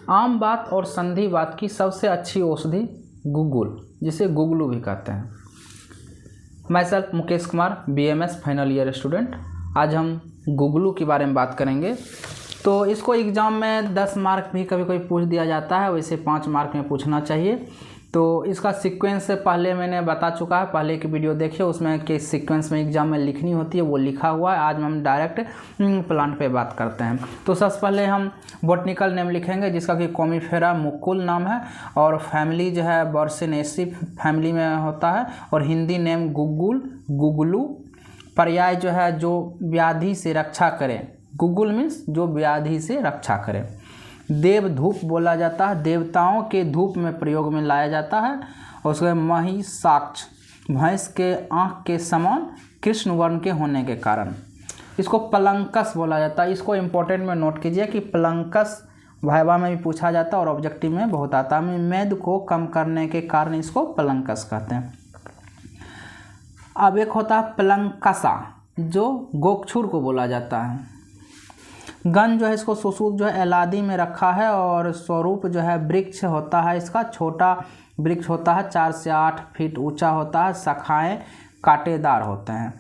आम बात और संधि बात की सबसे अच्छी औषधि गुग्गुल, जिसे गुगलू भी कहते हैं। मैं self Mukesh Kumar, BMS final year student. आज हम गुगलू के बारे में बात करेंगे। तो इसको एग्ज़ाम में 10 मार्क भी कभी कभी पूछ दिया जाता है, वैसे 5 मार्क में पूछना चाहिए। तो इसका सीक्वेंस पहले मैंने बता चुका है, पहले की वीडियो देखिए, उसमें किस सीक्वेंस में एग्जाम में लिखनी होती है वो लिखा हुआ है। आज हम डायरेक्ट प्लांट पे बात करते हैं। तो सबसे पहले हम बॉटनिकल नेम लिखेंगे, जिसका कि कॉमीफेरा मुकुल नाम है, और फैमिली जो है बॉर्सिनेसी फैमिली में होता है, और हिंदी नेम गुग्गुल, गुगलू। पर्याय जो है जो व्याधि से रक्षा करे, गुग्गुल मीन्स जो व्याधि से रक्षा करे। देव धूप बोला जाता है, देवताओं के धूप में प्रयोग में लाया जाता है। और उसके महिषाक्ष, भैंस के आँख के समान कृष्ण वर्ण के होने के कारण। इसको पलंकस बोला जाता है। इसको इम्पोर्टेंट में नोट कीजिए कि पलंकस वाइवा में भी पूछा जाता है और ऑब्जेक्टिव में बहुत आता है। मेद को कम करने के कारण इसको पलंकस कहते हैं। अब एक होता है पलंकसा, जो गोक्षुर को बोला जाता है। गन जो है इसको सुसूत जो है एलादी में रखा है, और स्वरूप जो है वृक्ष होता है, इसका छोटा वृक्ष होता है, 4 से 8 फीट ऊंचा होता है। शाखाएं कांटेदार होते हैं।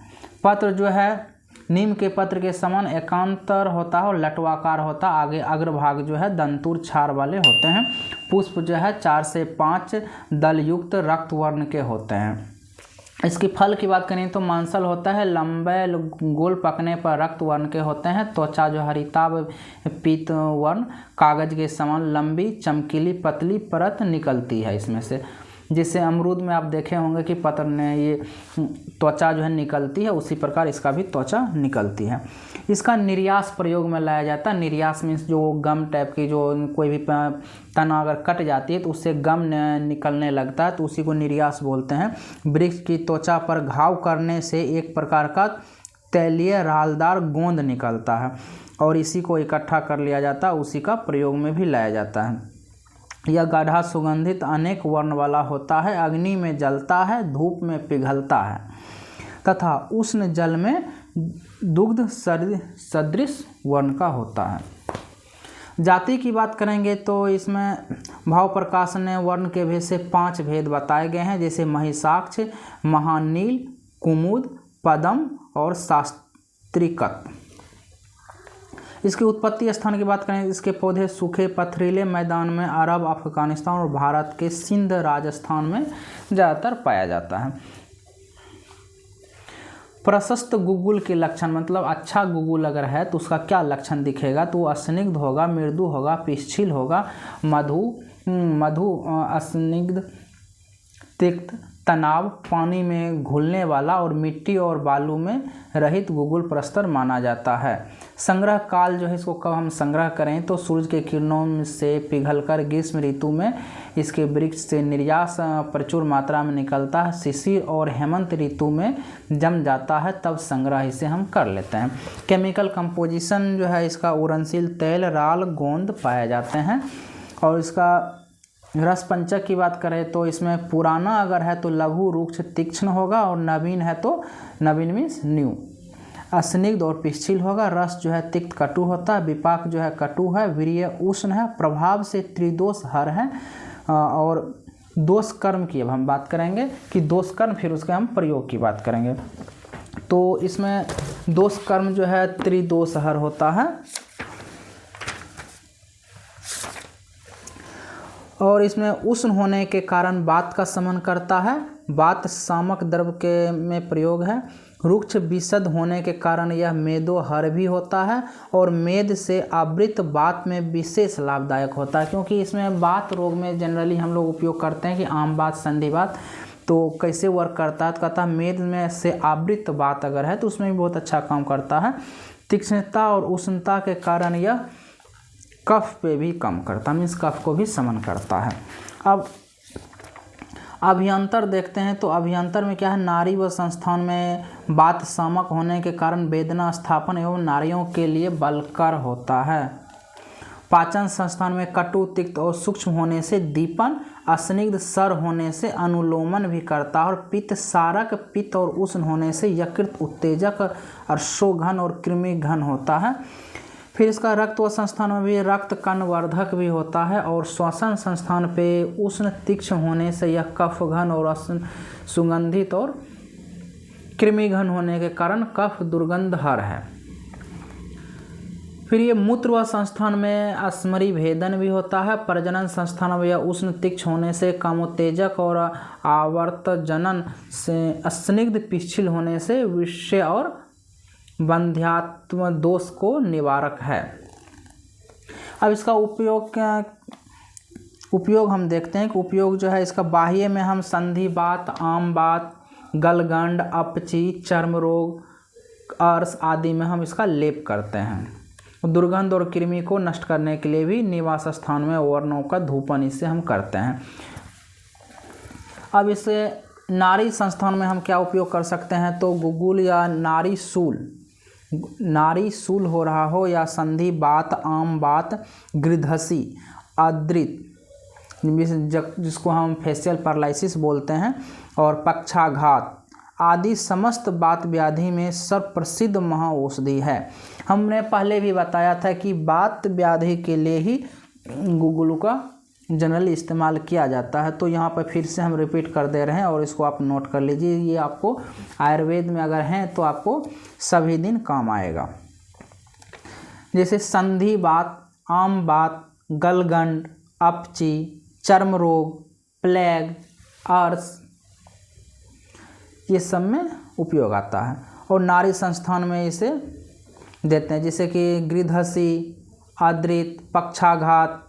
पत्र जो है नीम के पत्र के समान एकांतर होता है और लटवाकार होता है। आगे अग्रभाग जो है दंतुर छार वाले होते हैं। पुष्प जो है 4 से 5 दलयुक्त रक्त वर्ण के होते हैं। इसकी फल की बात करें तो मांसल होता है, लंबे गोल पकने पर रक्त वर्ण के होते हैं। त्वचा जो हरिताभ पीत वर्ण कागज के समान लंबी चमकीली पतली परत निकलती है इसमें से, जिससे अमरूद में आप देखे होंगे कि पत्र ने ये त्वचा जो है निकलती है, उसी प्रकार इसका भी त्वचा निकलती है। इसका निर्यास प्रयोग में लाया जाता है। निर्यास मीन्स जो गम टाइप की, जो कोई भी तना अगर कट जाती है तो उससे गम निकलने लगता है, तो उसी को निर्यास बोलते हैं। वृक्ष की त्वचा पर घाव करने से एक प्रकार का तैलीय रालदार गोंद निकलता है, और इसी को इकट्ठा कर लिया जाता है, उसी का प्रयोग में भी लाया जाता है। यह गाढ़ा सुगंधित अनेक वर्ण वाला होता है, अग्नि में जलता है, धूप में पिघलता है तथा उष्ण जल में दुग्ध सदृश वर्ण का होता है। जाति की बात करेंगे तो इसमें भाव प्रकाश ने वर्ण के भेद से 5 भेद बताए गए हैं, जैसे महिषाक्ष, महानील, कुमुद, पदम और शास्त्रिकत। इसकी उत्पत्ति स्थान की बात करें, इसके पौधे सूखे पथरीले मैदान में अरब, अफगानिस्तान और भारत के सिंध राजस्थान में ज़्यादातर पाया जाता है। प्रशस्त गुग्गुल के लक्षण, मतलब अच्छा गुग्गुल अगर है तो उसका क्या लक्षण दिखेगा, तो अस्निग्ध होगा, मृदु होगा, पिच्छिल होगा, मधु अस्निग्ध, तिक्त, तनाव, पानी में घुलने वाला और मिट्टी और बालू में रहित गुग्गुल प्रस्तर माना जाता है। संग्रह काल जो है, इसको कब हम संग्रह करें तो सूरज के किरणों से पिघलकर ग्रीष्म ऋतु में इसके वृक्ष से निर्यास प्रचुर मात्रा में निकलता है। शिशिर और हेमंत ऋतु में जम जाता है, तब संग्रह इसे हम कर लेते हैं। केमिकल कंपोजिशन जो है इसका उड़नशील तेल, राल, गोंद पाए जाते हैं। और इसका रस पंचक की बात करें तो इसमें पुराना अगर है तो लघु रुक्ष तीक्ष्ण होगा, और नवीन है तो नवीन मीन्स न्यू। अस्निग्ध और पिच्छिल होगा। रस जो है तिक्त कटु होता है। विपाक जो है कटु है। वीर्य उष्ण है। प्रभाव से त्रिदोष हर है। और दोष कर्म की अब हम बात करेंगे कि दोष कर्म, फिर उसके हम प्रयोग की बात करेंगे। तो इसमें दोष कर्म जो है त्रिदोष हर होता है, और इसमें उष्ण होने के कारण वात का शमन करता है। वात शामक द्रव्य के में प्रयोग है। रुक्ष विशद होने के कारण यह मेदो हर भी होता है, और मेद से आवृत वात में विशेष लाभदायक होता है, क्योंकि इसमें वात रोग में जनरली हम लोग उपयोग करते हैं कि आम वात, संधि वात। तो कैसे वर्क करता है, तो कहता है मेद में से आवृत वात अगर है तो उसमें भी बहुत अच्छा काम करता है। तीक्ष्णता और उष्णता के कारण यह कफ पे भी कम करता है, मीन्स कफ को भी शमन करता है। अब अभियंतर देखते हैं, तो अभियंतर में क्या है, नारी व संस्थान में वात शामक होने के कारण वेदना स्थापन एवं नारियों के लिए बलकर होता है। पाचन संस्थान में कटु, तिक्त और सूक्ष्म होने से दीपन, अस्निग्ध सर होने से अनुलोमन भी करता है, और पित्त सारक, पित्त और उष्ण होने से यकृत उत्तेजक, अर्शोघन और कृमि घन होता है। फिर इसका रक्त व संस्थान में भी रक्त कणवर्धक भी होता है और श्वसन संस्थान पे उष्ण तीक्ष्ण होने से यह कफ घन और सुगंधित और कृमि घन होने के कारण कफ दुर्गंधहर है। फिर ये मूत्र व संस्थान में अस्मरी भेदन भी होता है। प्रजनन संस्थान में यह उष्ण तीक्ष्ण होने से कामोत्तेजक और आवर्त जनन से स्निग्ध पिच्छिल होने से विषय और बंध्यात्म दोष को निवारक है। अब इसका उपयोग हम देखते हैं कि उपयोग जो है इसका बाह्य में हम संधिवात, आमवात, गलगंड, अपची, चर्म रोग, अर्श आदि में हम इसका लेप करते हैं। दुर्गंध और कृमि को नष्ट करने के लिए भी निवास स्थान में वर्णों का धूपन इससे हम करते हैं। अब इसे नाड़ी संस्थान में हम क्या उपयोग कर सकते हैं, तो गुगुल या नाड़ी सूल हो रहा हो या संधि बात, आम बात, गृद्धसी, आद्रित जिसको हम फेशियल पैरालिसिस बोलते हैं और पक्षाघात आदि समस्त बात व्याधि में सर्वप्रसिद्ध महाऔषधि है। हमने पहले भी बताया था कि बात व्याधि के लिए ही गुगुल का जनरली इस्तेमाल किया जाता है, तो यहाँ पर फिर से हम रिपीट कर दे रहे हैं और इसको आप नोट कर लीजिए। ये आपको आयुर्वेद में अगर हैं तो आपको सभी दिन काम आएगा। जैसे संधि बात, आम बात, गलगंड, अपची, चर्म रोग, प्लेग, अर्श, ये सब में उपयोग आता है। और नाड़ी संस्थान में इसे देते हैं, जैसे कि गृद्धसी, आद्रित, पक्षाघात।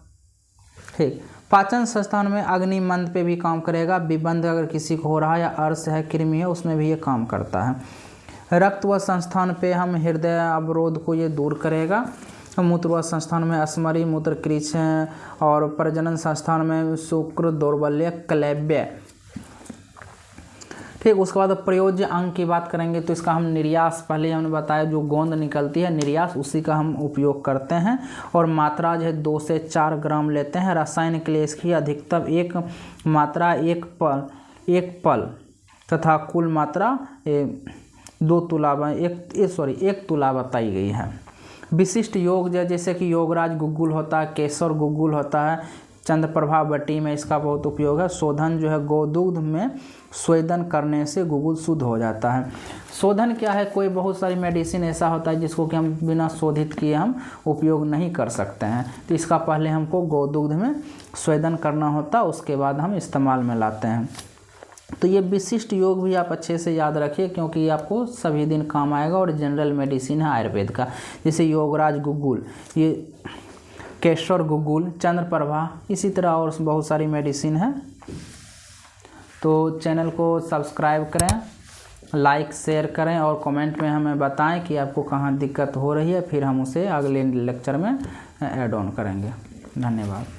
ठीक। पाचन संस्थान में अग्निमंद पे भी काम करेगा। विबंध अगर किसी को हो रहा है या अर्श है, कृमि है, उसमें भी ये काम करता है। रक्त व संस्थान पे हम हृदय अवरोध को ये दूर करेगा। मूत्र व संस्थान में अस्मरी, मूत्र कृच्छ और प्रजनन संस्थान में शुक्र, दौर्बल्य, क्लैब्य। ठीक। उसके बाद प्रयोज्य अंग की बात करेंगे तो इसका हम निर्यास, पहले हमने बताया जो गोंद निकलती है निर्यास, उसी का हम उपयोग करते हैं। और मात्रा जो है 2 से 4 ग्राम लेते हैं। रसायन के लिए इसकी अधिकतम एक मात्रा एक पल तथा कुल मात्रा 1 तुला बताई गई है। विशिष्ट योग जैसे कि योगराज गुगुल होता है, केसर गुगुल होता है, चंद्रप्रभा बटी में इसका बहुत उपयोग है। शोधन जो है गोदूग्ध में स्वेदन करने से गुगुल शुद्ध हो जाता है। शोधन क्या है, कोई बहुत सारी मेडिसिन ऐसा होता है जिसको कि हम बिना शोधित किए हम उपयोग नहीं कर सकते हैं, तो इसका पहले हमको गोदूग्ध में स्वेदन करना होता है, उसके बाद हम इस्तेमाल में लाते हैं। तो ये विशिष्ट योग भी आप अच्छे से याद रखिए क्योंकि ये आपको सभी दिन काम आएगा और जनरल मेडिसिन है आयुर्वेद का। जैसे योगराज गुगुल, ये केशर गुगुल, चंद्रप्रभा, इसी तरह और बहुत सारी मेडिसिन है। तो चैनल को सब्सक्राइब करें, लाइक शेयर करें और कमेंट में हमें बताएं कि आपको कहाँ दिक्कत हो रही है, फिर हम उसे अगले लेक्चर में ऐड ऑन करेंगे। धन्यवाद।